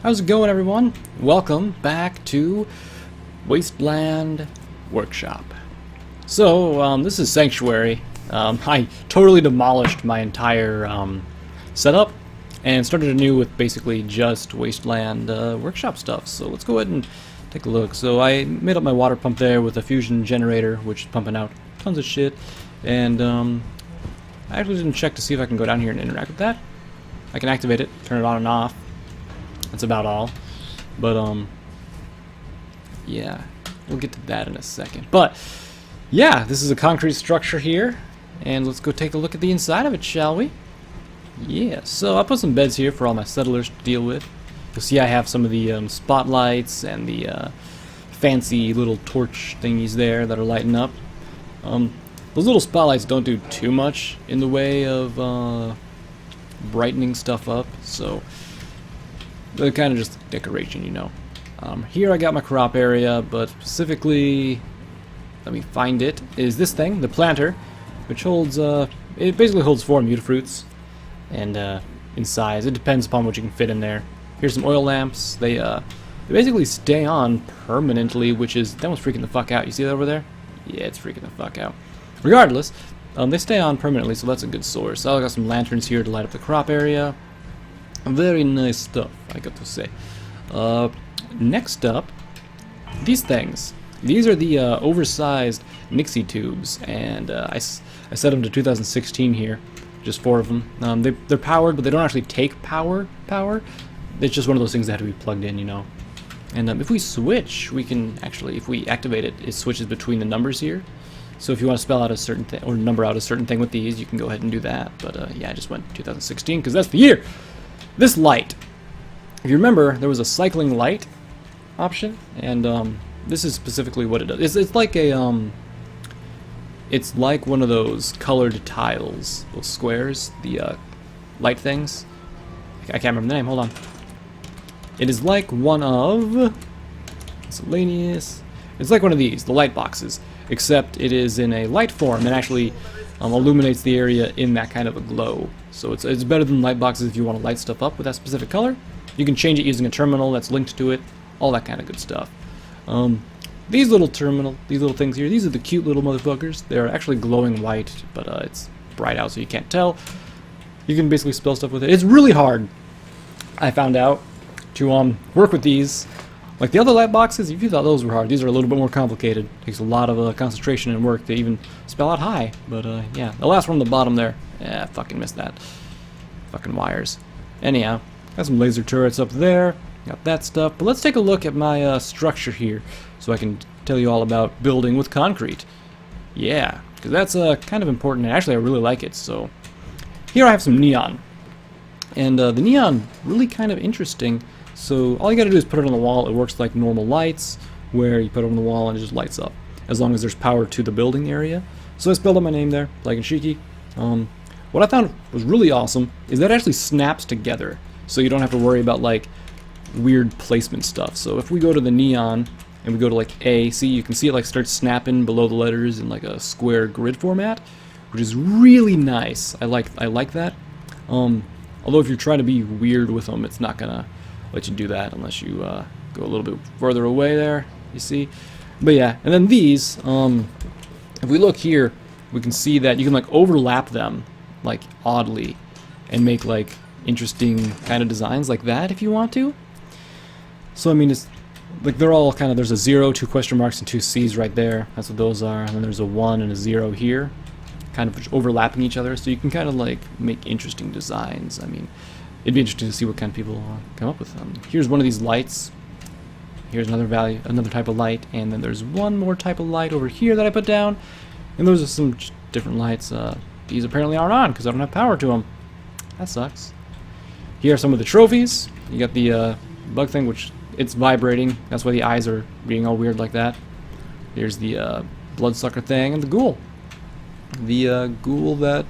How's it going, everyone? Welcome back to Wasteland Workshop. So, this is Sanctuary. I totally demolished my entire setup and started anew with basically just Wasteland Workshop stuff. So let's go ahead and take a look. So I made up my water pump there with a fusion generator, which is pumping out tons of shit. And I actually didn't check to see if I can go down here and interact with that. I can activate it, turn it on and off. That's about all. But, yeah, we'll get to that in a second. But, yeah, this is a concrete structure here. And let's go take a look at the inside of it, shall we? Yeah, so I put some beds here for all my settlers to deal with. You'll see I have some of the spotlights and the fancy little torch thingies there that are lighting up. Those little spotlights don't do too much in the way of brightening stuff up, so they're kind of just decoration, you know. Here I got my crop area, but specifically, let me find it, is this thing, the planter, which holds, it basically holds 4 mutafruits, and in size, it depends upon what you can fit in there. Here's some oil lamps. They basically stay on permanently, which is, that one's freaking the fuck out. You see that over there? Yeah, it's freaking the fuck out. Regardless, they stay on permanently, so that's a good source. I got some lanterns here to light up the crop area. Very nice stuff, I got to say. Next up, these things. These are the oversized Nixie tubes, and I set them to 2016 here. Just 4 of them. They're powered, but they don't actually take power. It's just one of those things that have to be plugged in, you know. And if we switch, we can actually, if we activate it, it switches between the numbers here. So if you want to spell out a certain thing, or number out a certain thing with these, you can go ahead and do that. But yeah, I just went 2016, because that's the year! This light. If you remember, there was a cycling light option, and this is specifically what it does. It's like a, it's like one of those colored tiles, those squares, the light things. I can't remember the name, hold on. It is like one of, miscellaneous, it's like one of these, the light boxes, except it is in a light form and actually illuminates the area in that kind of a glow. So it's better than light boxes if you want to light stuff up with that specific color. You can change it using a terminal that's linked to it, all that kind of good stuff. These little things here, these are the cute little motherfuckers. They're actually glowing white, but it's bright out so you can't tell. You can basically spell stuff with it. It's really hard, I found out, to work with these. Like the other light boxes, if you thought those were hard, these are a little bit more complicated. It takes a lot of concentration and work to even spell out high. But yeah, the last one on the bottom there, yeah, I fucking missed that. Fucking wires. Anyhow, got some laser turrets up there. Got that stuff. But let's take a look at my structure here, so I can tell you all about building with concrete. Yeah, because that's kind of important. And actually, I really like it. So here I have some neon, and the neon really kind of interesting. So all you gotta do is put it on the wall. It works like normal lights, where you put it on the wall and it just lights up, as long as there's power to the building area. So I spelled out my name there, Plague and Shiki. What I found was really awesome is that it actually snaps together, so you don't have to worry about like weird placement stuff. So if we go to the neon and we go to like A, see, you can see it like starts snapping below the letters in like a square grid format, which is really nice. I like that. Although if you're trying to be weird with them, it's not gonna let you do that unless you go a little bit further away there, you see. But yeah, and then these, if we look here, we can see that you can like overlap them like oddly and make like interesting kind of designs like that if you want to. So I mean, it's like they're all kind of, there's a 0, 2 question marks, and 2 C's right there. That's what those are. And then there's a 1 and a 0 here, kind of overlapping each other, so you can kind of like make interesting designs. I mean, it'd be interesting to see what kind of people come up with them. Here's one of these lights. Here's another type of light, and then there's one more type of light over here that I put down. And those are some different lights. These apparently aren't on because I don't have power to them. That sucks. Here are some of the trophies. You got the bug thing, which it's vibrating. That's why the eyes are being all weird like that. Here's the bloodsucker thing and the ghoul. The ghoul that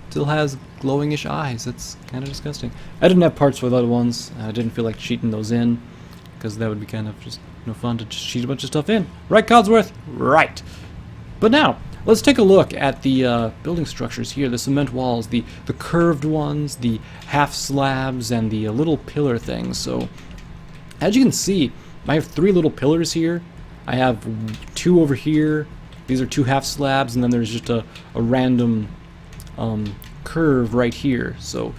still has glowingish eyes. That's kind of disgusting. I didn't have parts for the other ones. I didn't feel like cheating those in, because that would be kind of just no fun to just cheat a bunch of stuff in. Right, Codsworth? Right. But now, let's take a look at the building structures here, the cement walls, the curved ones, the half slabs, and the little pillar things. So, as you can see, I have 3 little pillars here. I have 2 over here. These are 2 half slabs, and then there's just a random curve right here. So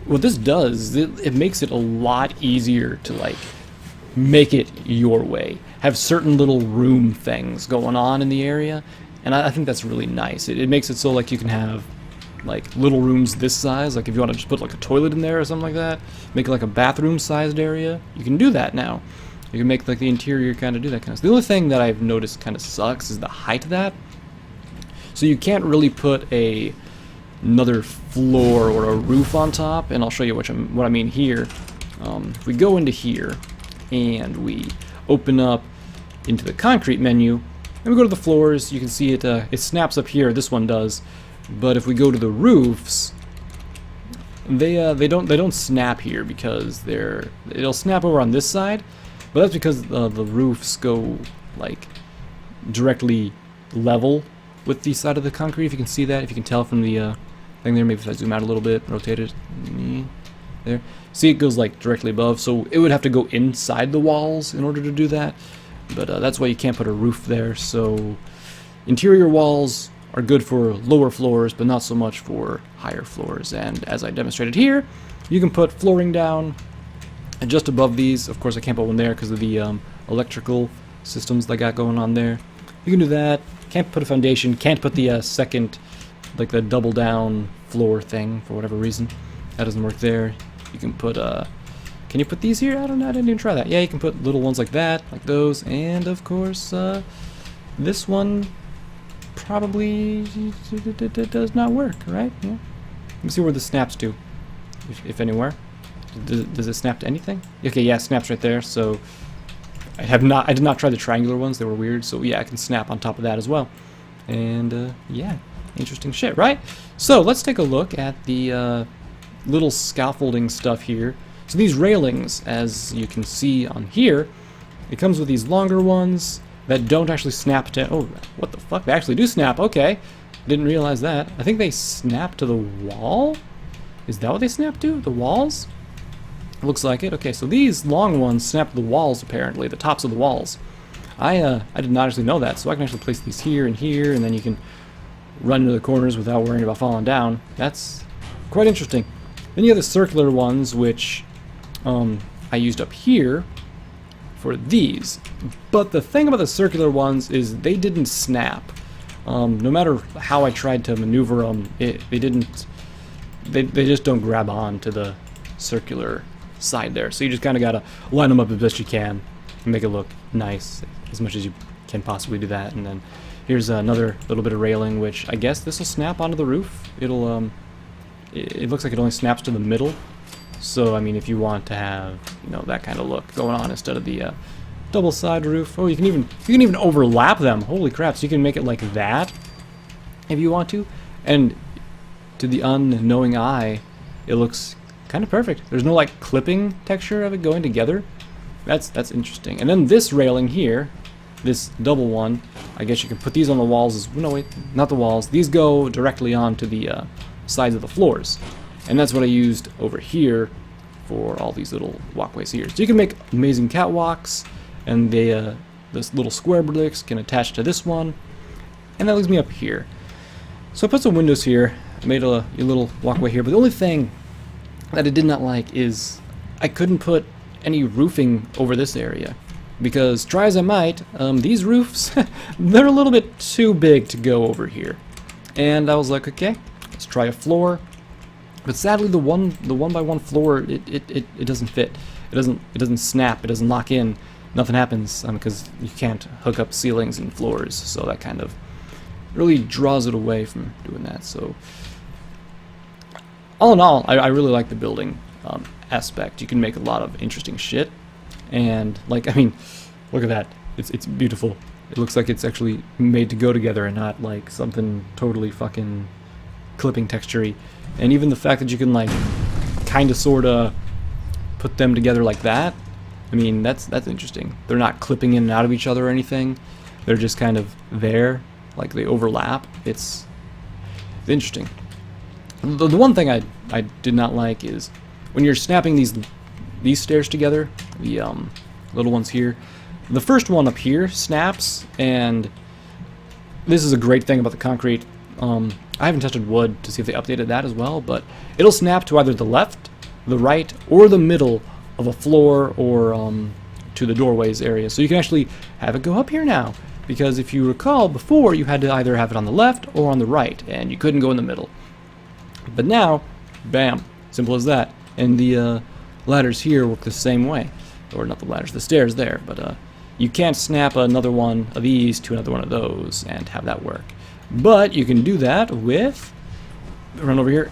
what this does, it makes it a lot easier to like make it your way. Have certain little room things going on in the area, and I think that's really nice. It makes it so like you can have like little rooms this size, like if you want to just put like a toilet in there or something like that, make it like a bathroom sized area, you can do that now. You can make like the interior kind of do that kind of stuff. The only thing that I've noticed kind of sucks is the height of that. So you can't really put another floor or a roof on top, and I'll show you what I mean here. If we go into here and we open up into the concrete menu and we go to the floors, you can see it snaps up here. This one does, but if we go to the roofs, they don't snap here because it'll snap over on this side. But that's because the roofs go like directly level with the side of the concrete. If you can see that, if you can tell from the thing there, maybe if I zoom out a little bit, rotate it, there. See, it goes like directly above, so it would have to go inside the walls in order to do that. But that's why you can't put a roof there. So interior walls are good for lower floors, but not so much for higher floors. And as I demonstrated here, you can put flooring down. And just above these, of course I can't put one there because of the electrical systems that I got going on there. You can do that. Can't put a foundation. Can't put the second, like the double down floor thing for whatever reason. That doesn't work there. You can put, can you put these here? I don't know. I didn't even try that. Yeah, you can put little ones like that, like those. And of course, this one probably does not work, right? Yeah. Let me see where this snaps to, if anywhere. Does it snap to anything? Okay, yeah, it snaps right there. So I did not try the triangular ones. They were weird. So yeah, I can snap on top of that as well. And yeah, interesting shit, right? So let's take a look at the little scaffolding stuff here. So these railings, as you can see on here, it comes with these longer ones that don't actually snap to. Oh, what the fuck? They actually do snap. Okay, didn't realize that. I think they snap to the wall. Is that what they snap to? The walls? Looks like it. Okay, so these long ones snap to the walls, apparently, the tops of the walls. I did not actually know that, so I can actually place these here, and then you can run into the corners without worrying about falling down. That's quite interesting. Then you have the circular ones, which I used up here for these. But the thing about the circular ones is they didn't snap. No matter how I tried to maneuver them, they didn't. They just don't grab on to the circular side there. So you just kind of gotta line them up as best you can and make it look nice as much as you can possibly do that. And then here's another little bit of railing, which I guess this will snap onto the roof. It'll it looks like it only snaps to the middle. So I mean, if you want to have, you know, that kind of look going on instead of the double side roof. Oh, you can even overlap them. Holy crap! So you can make it like that if you want to, and to the unknowing eye, it looks kind of perfect. There's no like clipping texture of it going together. That's interesting. And then this railing here, this double one, I guess you can put these on the walls as, no wait, not the walls. These go directly onto the sides of the floors. And that's what I used over here for all these little walkways here. So you can make amazing catwalks, and this little square bricks can attach to this one. And that leads me up here. So I put some windows here. I made a little walkway here, but the only thing that I did not like is I couldn't put any roofing over this area, because try as I might, these roofs, they're a little bit too big to go over here. And I was like, okay, let's try a floor. But sadly, the one by one floor, it doesn't fit. It doesn't snap. It doesn't lock in. Nothing happens because you can't hook up ceilings and floors. So that kind of really draws it away from doing that. So all in all, I really like the building aspect. You can make a lot of interesting shit, and like, I mean, look at that. It's beautiful. It looks like it's actually made to go together and not like something totally fucking clipping texture-y. And even the fact that you can like kind of sort of put them together like that, I mean, that's interesting. They're not clipping in and out of each other or anything. They're just kind of there. like they overlap. It's interesting. The one thing I did not like is when you're snapping these stairs together, the little ones here, the first one up here snaps, and this is a great thing about the concrete. I haven't tested wood to see if they updated that as well, but it'll snap to either the left, the right, or the middle of a floor, or to the doorways area. So you can actually have it go up here now, because if you recall before, you had to either have it on the left or on the right, and you couldn't go in the middle. But now, bam, simple as that. And the ladders here work the same way, or not the ladders, the stairs there, but you can't snap another one of these to another one of those and have that work. But you can do that with, run over here,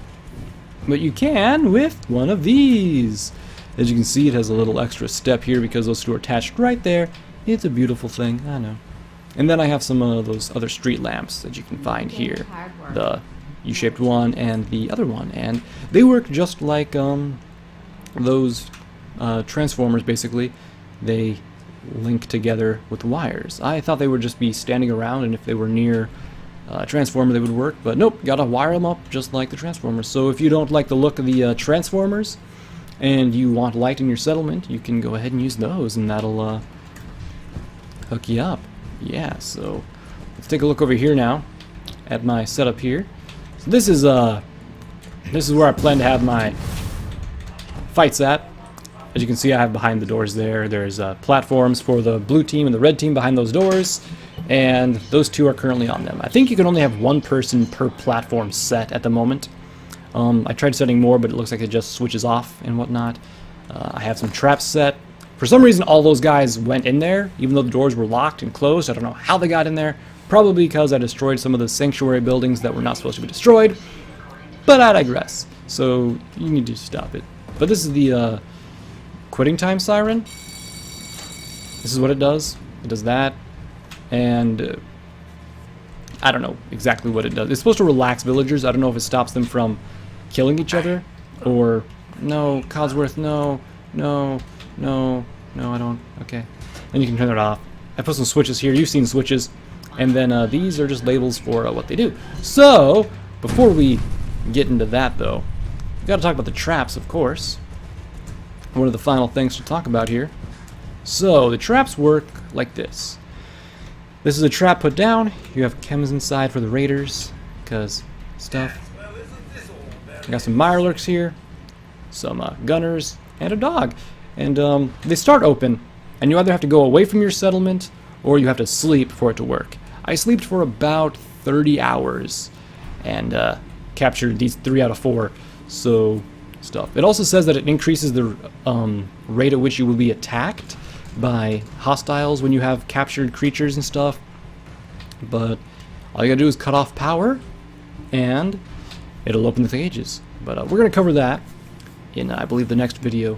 but you can with one of these. As you can see, it has a little extra step here because those two are attached right there. It's a beautiful thing, I know. And then I have some of those other street lamps that you can find here. The U-shaped one and the other one. And they work just like those transformers, basically. They link together with wires. I thought they would just be standing around, and if they were near a transformer they would work, but nope, gotta wire them up just like the transformers. So if you don't like the look of the transformers and you want light in your settlement, you can go ahead and use those, and that'll hook you up. Yeah, so let's take a look over here now at my setup here. So this is where I plan to have my fights at. As you can see, I have behind the doors there, there's platforms for the blue team and the red team behind those doors, and those two are currently on them. I think you can only have one person per platform set at the moment. I tried setting more, but it looks like it just switches off and whatnot. I have some traps set. For some reason, all those guys went in there, even though the doors were locked and closed. I don't know how they got in there. Probably because I destroyed some of the sanctuary buildings that were not supposed to be destroyed. But I digress. So you need to stop it. But this is the quitting time siren. This is what it does. It does that. And I don't know exactly what it does. It's supposed to relax villagers. I don't know if it stops them from killing each other, or no, Codsworth, no, I don't. Okay. Then you can turn it off. I put some switches here. You've seen switches. And then these are just labels for what they do. So, before we get into that, though, we got to talk about the traps, of course. One of the final things to talk about here. So, the traps work like this. This is a trap put down. You have chems inside for the raiders, because stuff. I got some mirelurks here, some gunners, and a dog. And they start open, and you either have to go away from your settlement, or you have to sleep for it to work. I slept for about 30 hours, and captured these 3 out of 4, so stuff. It also says that it increases the rate at which you will be attacked by hostiles when you have captured creatures and stuff, but all you gotta do is cut off power and it'll open the cages. But we're gonna cover that in I believe the next video.